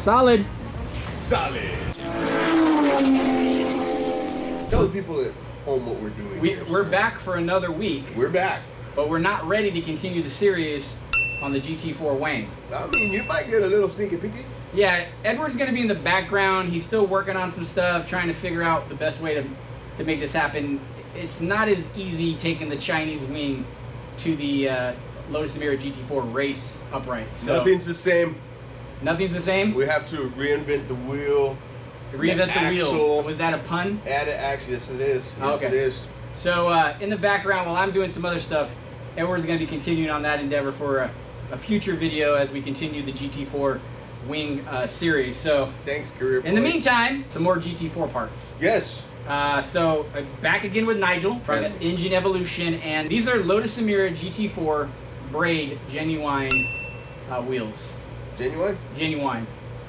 Solid. Solid. Tell the people at home what we're doing. We're back for another week. We're back. But we're not ready to continue the series on the GT4 Wang. I mean, you might get a little sneaky peeky. Yeah, Edward's gonna be in the background. He's still working on some stuff, trying to figure out the best way to make this happen. It's not as easy taking the Chinese wing to the Lotus Emira GT4 race upright. So nothing's the same. Nothing's the same? We have to reinvent the wheel. Reinvent the wheel. Was that a pun? Add an axle. Yes, it is. Yes, okay. It is. So in the background, while I'm doing some other stuff, Edward's going to be continuing on that endeavor for a future video as we continue the GT4 wing series. So thanks, career boy. In the meantime, some more GT4 parts. Yes. So back again with Nigel from Engine Evolution, and these are Lotus Emira GT4 BRAID genuine wheels. Genuine? Genuine.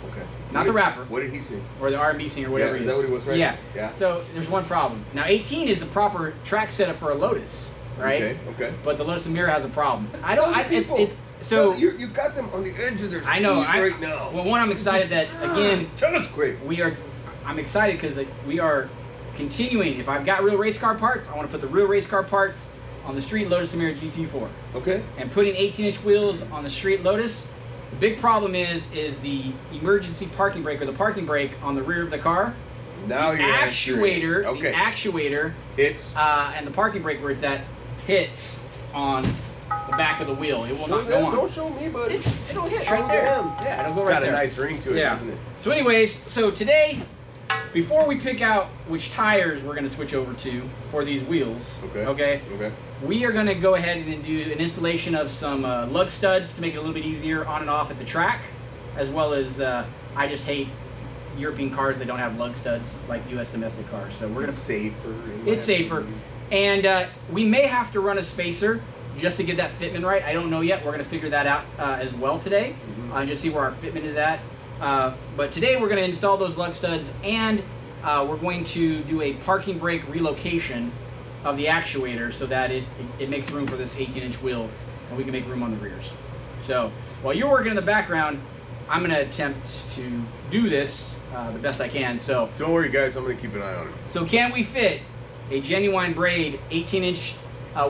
Okay. Not the rapper. What did he sing? Or the R&B singer, whatever he is. Is that what he was, right? Yeah. Yeah. So there's one problem. Now 18 is the proper track setup for a Lotus, right? Okay. Okay. But the Lotus Emira has a problem. So you got them on the edge of their seat right now. Well, one, I'm excited that again. Tell us quick. I'm excited because we are continuing. If I've got real race car parts, I want to put the real race car parts on the street Lotus Emira GT4. Okay. And putting 18-inch wheels on the street Lotus. The big problem is the emergency parking brake, or the parking brake on the rear of the car. Now the actuator, okay. The actuator, and the parking brake where it's at hits on the back of the wheel. It will not go on. Don't show me, buddy. It'll hit right there. Yeah, it'll go right there. It's got a nice ring to it, doesn't it? So anyways, so today, before we pick out which tires we're going to switch over to for these wheels, okay, we are going to go ahead and do an installation of some lug studs to make it a little bit easier on and off at the track, as well as I just hate European cars that don't have lug studs like U.S. domestic cars. So we're going to safer. It's safer, and we may have to run a spacer just to get that fitment right. I don't know yet. We're going to figure that out as well today, and just see where our fitment is at. But today we're going to install those lug studs, and we're going to do a parking brake relocation of the actuator so that it makes room for this 18-inch wheel, and we can make room on the rears. So while you're working in the background, I'm going to attempt to do this the best I can. So don't worry, guys. I'm going to keep an eye on it. So can we fit a genuine BRAID 18-inch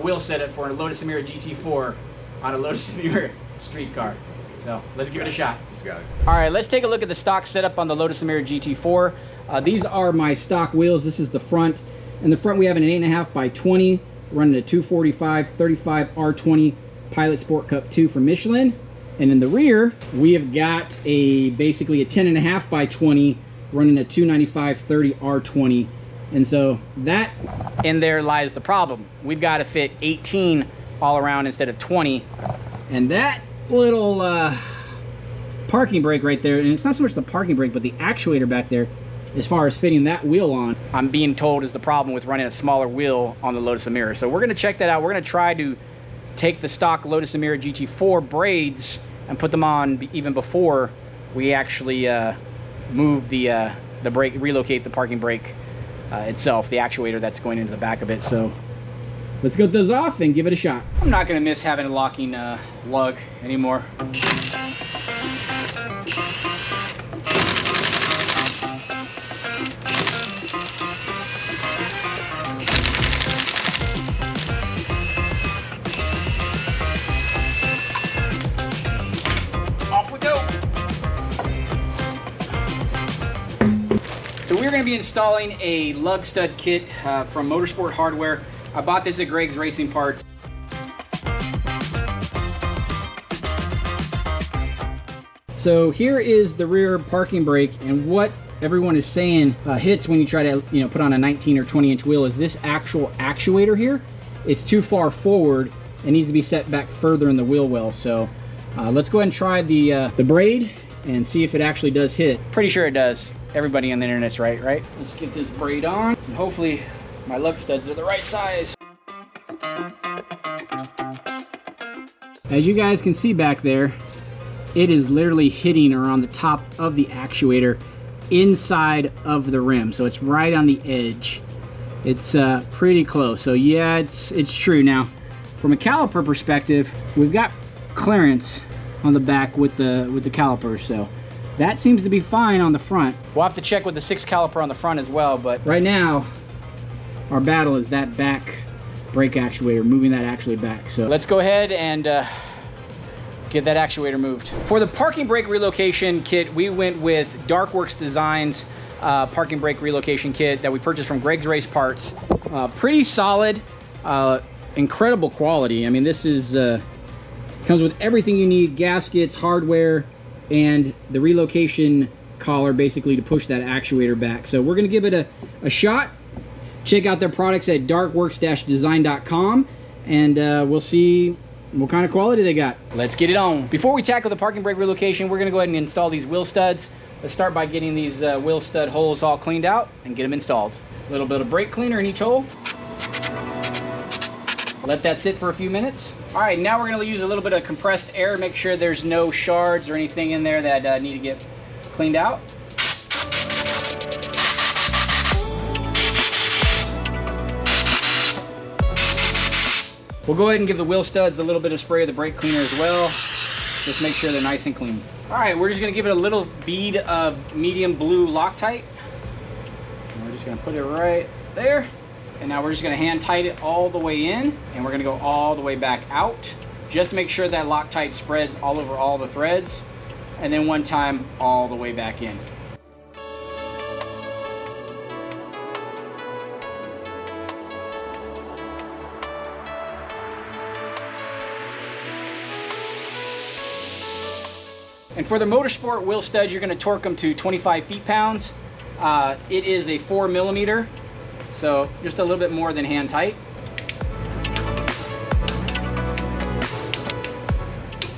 wheel setup for a Lotus Emira GT4 on a Lotus Emira street car? So let's give it a shot. Got it. All right, let's take a look at the stock setup on the Lotus Emira GT4. These are my stock wheels. This is the front. In the front we have an 8.5 by 20 running a 245 35 R20 Pilot Sport Cup 2 from Michelin. And in the rear we have got basically a 10.5 by 20 running a 295 30 R20. And so that in there lies the problem. We've got to fit 18 all around instead of 20. And that little parking brake right there, and it's not so much the parking brake but the actuator back there, as far as fitting that wheel on, I'm being told is the problem with running a smaller wheel on the Lotus Emira. So we're going to check that out. We're going to try to take the stock Lotus Emira GT4 braids and put them on even before we actually move the brake, relocate the parking brake itself, the actuator that's going into the back of it. So let's get those off and give it a shot. I'm not going to miss having a locking lug anymore. So we're going to be installing a lug stud kit from Motorsport Hardware. I bought this at Greg's Racing Parts. So here is the rear parking brake, and what everyone is saying hits when you try to put on a 19 or 20-inch wheel is this actual actuator here. It's too far forward. It needs to be set back further in the wheel well. So let's go ahead and try the braid and see if it actually does hit. Pretty sure it does. Everybody on the internet's right? Let's get this braid on, and hopefully my lug studs are the right size. As you guys can see back there, it is literally hitting or on the top of the actuator inside of the rim. So it's right on the edge. It's pretty close. So yeah, it's true. Now, from a caliper perspective, we've got clearance on the back with the caliper. So That seems to be fine on the front. We'll have to check with the 6 caliper on the front as well, but right now, our battle is that back brake actuator, moving that actually back. So let's go ahead and get that actuator moved. For the parking brake relocation kit, we went with Darkworks Design's parking brake relocation kit that we purchased from Greg's Race Parts. Pretty solid, incredible quality. I mean, this is comes with everything you need: gaskets, hardware, and the relocation collar basically to push that actuator back. So we're gonna give it a shot. Check out their products at darkworks-design.com, and we'll see what kind of quality they got. Let's get it on. Before we tackle the parking brake relocation, we're gonna go ahead and install these wheel studs. Let's start by getting these wheel stud holes all cleaned out and get them installed. A little bit of brake cleaner in each hole. Let that sit for a few minutes. All right, now we're gonna use a little bit of compressed air, make sure there's no shards or anything in there that need to get cleaned out. We'll go ahead and give the wheel studs a little bit of spray of the brake cleaner as well. Just make sure they're nice and clean. All right, we're just gonna give it a little bead of medium blue Loctite. And we're just gonna put it right there. And now we're just gonna hand tight it all the way in, and we're gonna go all the way back out. Just make sure that Loctite spreads all over all the threads, and then one time all the way back in. And for the Motorsport wheel studs, you're gonna torque them to 25 feet-pounds. It is a 4 millimeter, so just a little bit more than hand tight.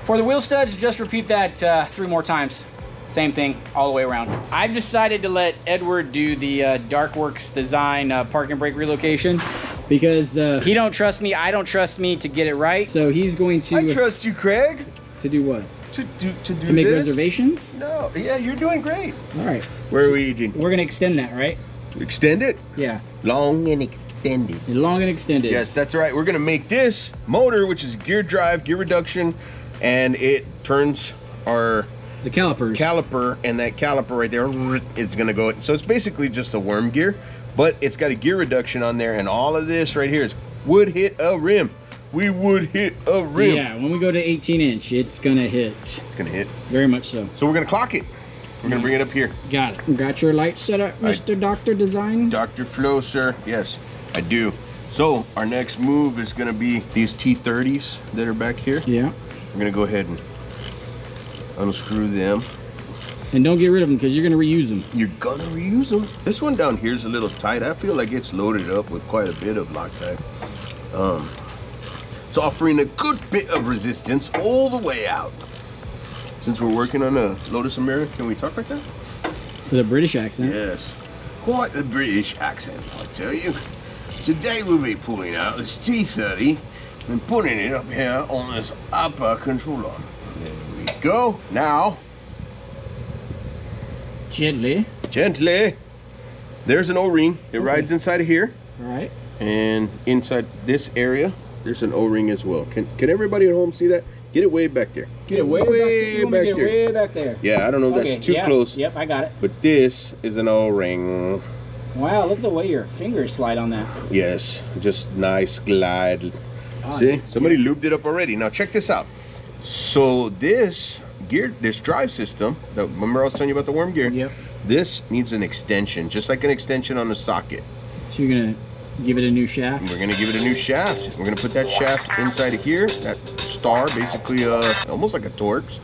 For the wheel studs, just repeat that 3 more times. Same thing all the way around. I've decided to let Edward do the Darkworks Design parking brake relocation because he don't trust me, I don't trust me to get it right. So he's going to... I trust you, Craig. To do what? To make reservations? No, yeah, you're doing great. All right. Where are we eating? We're gonna extend that, right? Extend it? Yeah. Long and extended. Long and extended. Yes, that's right. We're gonna make this motor, which is gear drive, gear reduction, and it turns our caliper, and that caliper right there is gonna go. So it's basically just a worm gear, but it's got a gear reduction on there, and all of this right here would hit a rim. We would hit a rim. Yeah, when we go to 18-inch, it's gonna hit. It's gonna hit. Very much so. So we're gonna clock it. We're gonna bring it up here. Got it. Got your light set up, Mr. Dr. Design? Dr. Flo, sir. Yes, I do. So our next move is gonna be these T30s that are back here. Yeah. We're gonna go ahead and unscrew them. And don't get rid of them because you're gonna reuse them. You're gonna reuse them. This one down here is a little tight. I feel like it's loaded up with quite a bit of Loctite. It's offering a good bit of resistance all the way out. Since we're working on a Lotus Emira, can we talk like that? With a British accent? Yes, quite the British accent, I tell you. Today we'll be pulling out this T30 and putting it up here on this upper controller. There we go. Now, gently. There's an O-ring. It rides inside of here. All right. And inside this area, there's an O-ring as well. Can everybody at home see that? Get it way back there. Get it way back there. Yeah, I don't know if that's too close. Yep, I got it. But this is an O-ring. Wow, look at the way your fingers slide on that. Yes, just nice glide. Oh, see, somebody lubed it up already. Now check this out. So this drive system, remember I was telling you about the worm gear? Yep. This needs an extension, just like an extension on the socket. So you're gonna give it a new shaft? We're gonna give it a new shaft. We're gonna put that shaft inside of here, that star, basically almost like a Torx.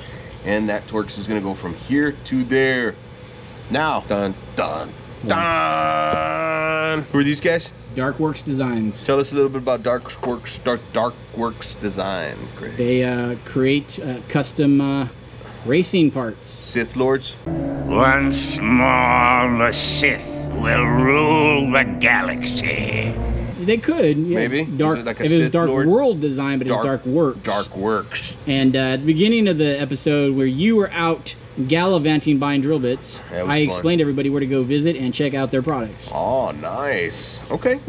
And that Torx is gonna go from here to there. Now, dun, dun, dun. Who are these guys? Darkworks Designs. Tell us a little bit about Darkworks Design, Craig. They create custom racing parts. Sith Lords? Once more, the Sith will rule the galaxy. They could, yeah. Maybe. Dark, Is it like a if it was Sith Dark Lord? World Design, but it's Darkworks. Darkworks. And at the beginning of the episode where you were out gallivanting buying drill bits, I explained to everybody where to go visit and check out their products. Oh, nice. Okay.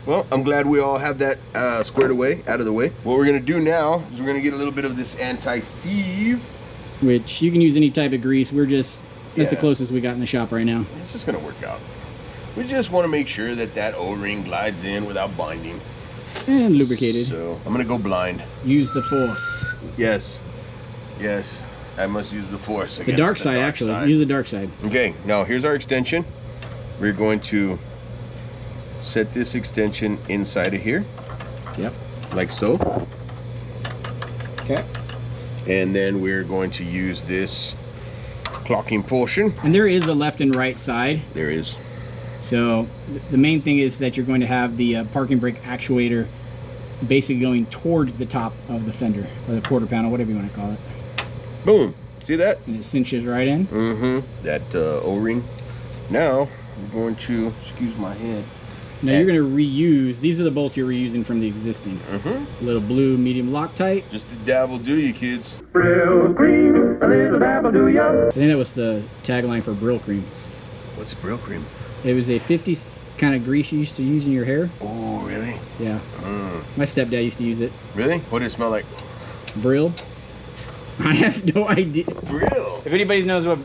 Well, I'm glad we all have that squared away, out of the way. What we're gonna do now is we're gonna get a little bit of this anti-seize which you can use any type of grease. That's the Yeah. closest we got in the shop right now. It's just gonna work out. We just want to make sure that that O-ring glides in without binding. And lubricated. So I'm gonna go blind. Use the force. Yes, yes, I must use the force. The against dark side, actually. side. Use the dark side. Okay, now here's our extension. We're going to set this extension inside of here, Yep. like so. Okay. And then we're going to use this clocking portion. And there is a left and right side. There is. So the main thing is that you're going to have the parking brake actuator basically going towards the top of the fender, or the quarter panel, whatever you want to call it. Boom. See that? And it cinches right in. Mm-hmm. That O-ring. Now we're going to, excuse my head. Now you're going to reuse, these are the bolts you're reusing from the existing. Mm-hmm. A little blue medium Loctite. Just a dab will do you, kids. Brill cream, a little dab will do ya. I think that was the tagline for Brill Cream. What's Brill Cream? It was a 50s kind of grease you used to use in your hair. Oh, really? Yeah. My stepdad used to use it. Really? What does it smell like? Brill? I have no idea. Brill. If anybody knows what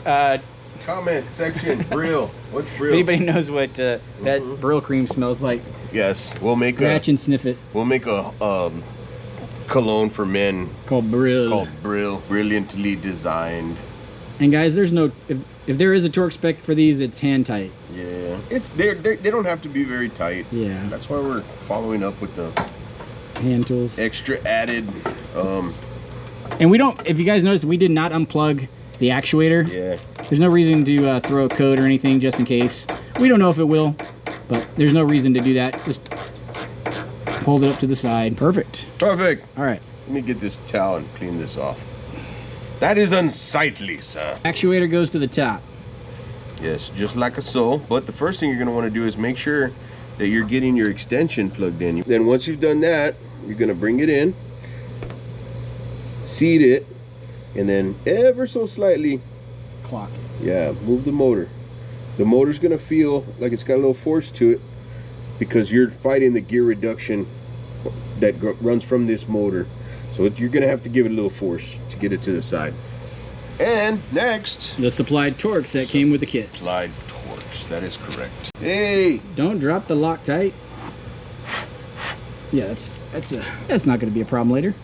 Comment section. Brill. What's Brill? if anybody knows what that Brill cream smells like, Yes, we'll make scratch and sniff it. We'll make a cologne for men Called Brill. called Brill. Brilliantly designed. And guys, there's no if there is a torque spec for these, it's hand tight. Yeah, it's they don't have to be very tight. Yeah. That's why we're following up with the Hand tools. extra added. And we don't. If you guys notice, we did not unplug the actuator. Yeah. There's no reason to throw a code or anything, just in case. We don't know if it will, but there's no reason to do that. Just hold it up to the side. Perfect. Perfect. All right. Let me get this towel and clean this off. That is unsightly, sir. Actuator goes to the top. Yes, just like a so. But the first thing you're going to want to do is make sure that you're getting your extension plugged in. Then once you've done that, you're going to bring it in, seat it, and then ever so slightly, Clock. yeah, move the motor. The motor's going to feel like it's got a little force to it because you're fighting the gear reduction that runs from this motor. So you're going to have to give it a little force to get it to the side. And next, The supplied torques that came with the kit. slide torques. That is correct. Hey, Don't drop the Loctite. Yeah, that's not going to be a problem later.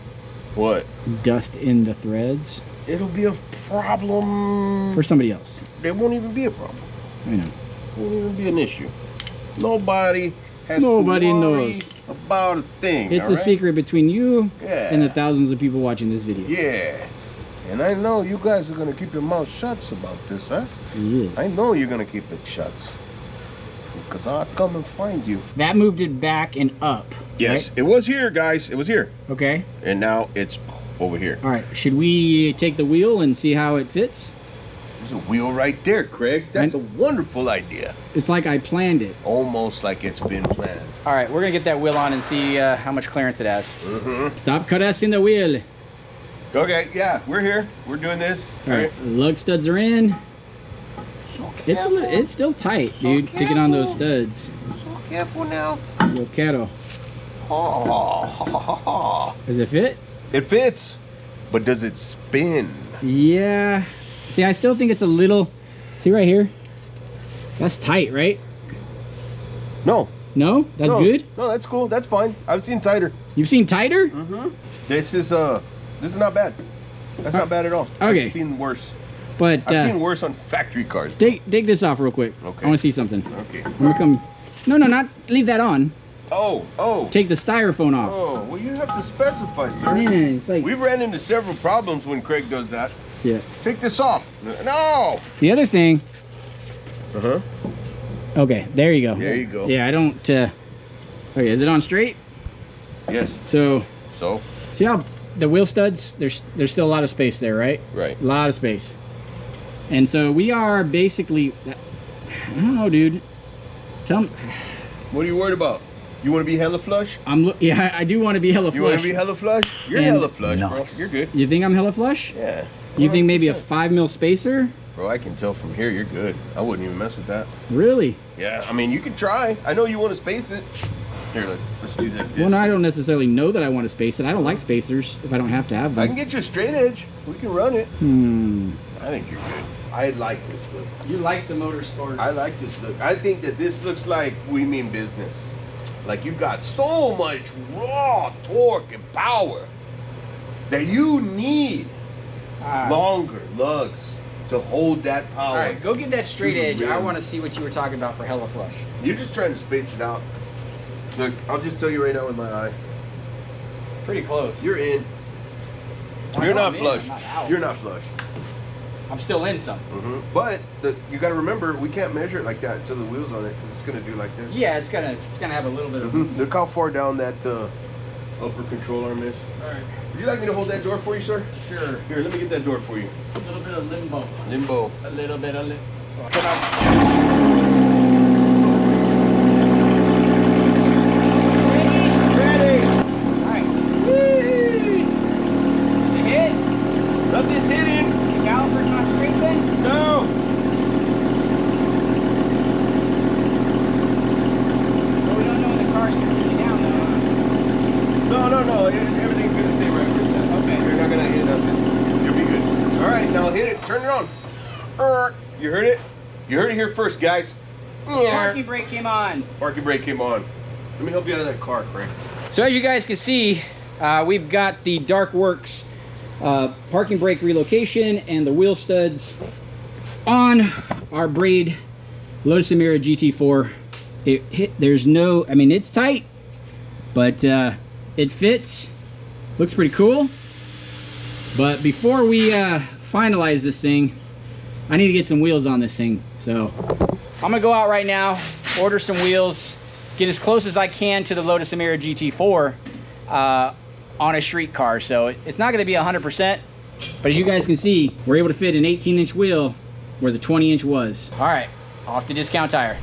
what? Dust in the threads It'll be a problem. for somebody else. It won't even be a problem. I know. It won't even be an issue. Nobody has Nobody to worry knows about a thing. It's all a right? secret between you Yeah. and the thousands of people watching this video. Yeah. And I know you guys are gonna keep your mouth shut about this, huh? Yes. I know you're gonna keep it shut. Because I'll come and find you. That moved it back and up. Yes, right? it was here, guys. It was here. Okay. And now it's over here. All right. Should we take the wheel and see how it fits? There's a wheel right there, Craig. That's a wonderful idea. It's like I planned it. Almost like it's been planned. All right. We're going to get that wheel on and see how much clearance it has. Mm-hmm. Stop caressing the wheel. Okay, yeah, we're here. We're doing this. All right. Lug studs are in. So It's careful. it's still tight, dude, to get on those studs. So careful now. Yo quiero. Oh, Does it fit? it fits, but does it spin? Yeah. See, I still think it's a little... See right here? That's tight, right? No. No? That's no, good? No, that's cool. That's fine. I've seen tighter. You've seen tighter? Mm-hmm. This is not bad. That's not bad at all. Okay. I've seen worse. But I've seen worse on factory cars. take this off real quick. Okay. I want to see something. Okay. I'm gonna come... No, not... Leave that on. Oh. Take the styrofoam off. Oh, well, you have to specify, sir. Man, it's like... We've ran into several problems when Craig does that. Yeah. Take this off. No. The other thing... Uh-huh. Okay, there you go. There you go. Yeah, I don't... Okay, is it on straight? Yes. So, So? see how the wheel studs, there's still a lot of space there, right? Right. A lot of space. And so we are basically... I don't know, dude. Tell me... What are you worried about? You want to be hella flush? Yeah, I do want to be hella You want flush. to be hella flush? You're And- hella flush, bro. Nice. You're good. You think I'm hella flush? Yeah. You think maybe a 100%. 5 mil spacer? Bro, I can tell from here you're good. I wouldn't even mess with that. Really? Yeah, I mean, you can try. I know you want to space it. Here, look, let's do that. Well, no, I don't necessarily know that I want to space it. I don't like spacers if I don't have to have them. I can get you a straight edge. We can run it. I think you're good. I like this look. You like the Motorsport? I like this look. I think that this looks like we mean business. Like you got so much raw torque and power that you need longer lugs to hold that power. All right, go get that straight edge. I want to see what you were talking about for hella flush. You're just trying to space it out. Look, I'll just tell you right now with my eye. It's pretty close. You're in. You're not flush. You're not flush. I'm still in some. But you got to remember, we can't measure it like that until the wheel's on it, because it's gonna do like this. Yeah, it's gonna have a little bit of. Look how far down that upper control arm is. All right. Would you like me to hold that door for you, sir? Sure. Here, let me get that door for you. A little bit of limbo. Limbo. A little bit of limbo. Nothing's hitting. The caliper's not scraping? No. Well, we don't know when the car's completely down though. No. Everything's gonna stay right where it's at. Okay. You're not gonna hit nothing. You'll be good. All right, now hit it. Turn it on. You heard it? You heard it here first, guys. Parking brake came on. Parking brake came on. Let me help you out of that car, Craig. So as you guys can see, we've got the Darkworks parking brake relocation and the wheel studs on our braid Lotus Emira GT4. There's no, I mean, it's tight, but it fits. Looks pretty cool. But before we finalize this thing, I need to get some wheels on this thing. So I'm gonna go out right now, order some wheels, get as close as I can to the Lotus Emira GT4 on a street car. So it's not gonna be 100%, but as you guys can see, we're able to fit an 18-inch wheel where the 20-inch was. All right, off to Discount Tire.